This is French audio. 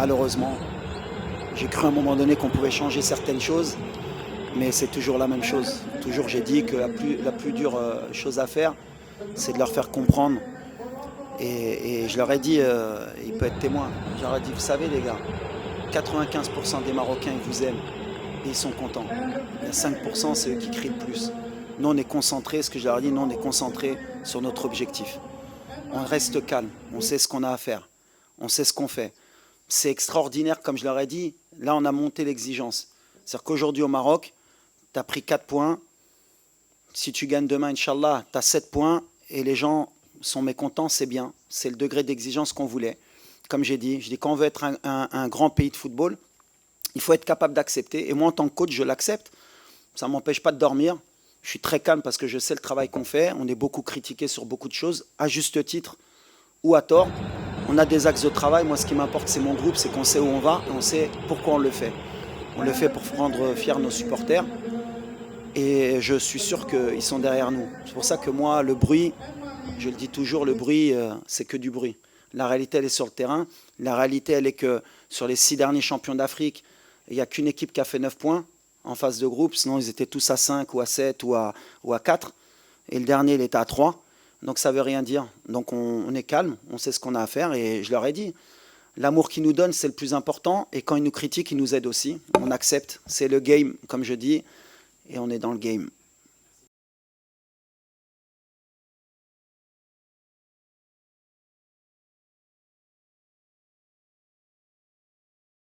malheureusement. J'ai cru à un moment donné qu'on pouvait changer certaines choses, mais c'est toujours la même chose. Toujours j'ai dit que la plus dure chose à faire, c'est de leur faire comprendre. Et je leur ai dit, il peut être témoin, je leur ai dit, vous savez les gars, 95% des Marocains, ils vous aiment et ils sont contents. Il y a 5%, c'est eux qui crient le plus. Nous, on est concentrés, ce que je leur ai dit, nous, on est concentrés sur notre objectif. On reste calme, on sait ce qu'on a à faire, on sait ce qu'on fait. C'est extraordinaire, comme je leur ai dit, là, on a monté l'exigence. C'est-à-dire qu'aujourd'hui, au Maroc, tu as pris 4 points. Si tu gagnes demain, Inch'Allah, tu as 7 points et les gens sont mécontents, c'est bien. C'est le degré d'exigence qu'on voulait. Comme j'ai dit, je dis qu'on veut être un grand pays de football, il faut être capable d'accepter. Et moi, en tant que coach, je l'accepte. Ça ne m'empêche pas de dormir. Je suis très calme parce que je sais le travail qu'on fait. On est beaucoup critiqué sur beaucoup de choses, à juste titre ou à tort. On a des axes de travail. Moi, ce qui m'importe, c'est mon groupe, c'est qu'on sait où on va et on sait pourquoi on le fait. On le fait pour rendre fiers nos supporters. Et je suis sûr qu'ils sont derrière nous. C'est pour ça que moi, le bruit, je le dis toujours, le bruit, c'est que du bruit. La réalité, elle est sur le terrain. La réalité, elle est que sur les 6 derniers champions d'Afrique, il n'y a qu'une équipe qui a fait 9 points en phase de groupe. Sinon, ils étaient tous à 5 ou à 7 ou à 4. Et le dernier, il était à 3. Donc, ça ne veut rien dire. Donc, on est calme, on sait ce qu'on a à faire. Et je leur ai dit, l'amour qu'ils nous donnent, c'est le plus important. Et quand ils nous critiquent, ils nous aident aussi. On accepte. C'est le game, comme je dis. Et on est dans le game.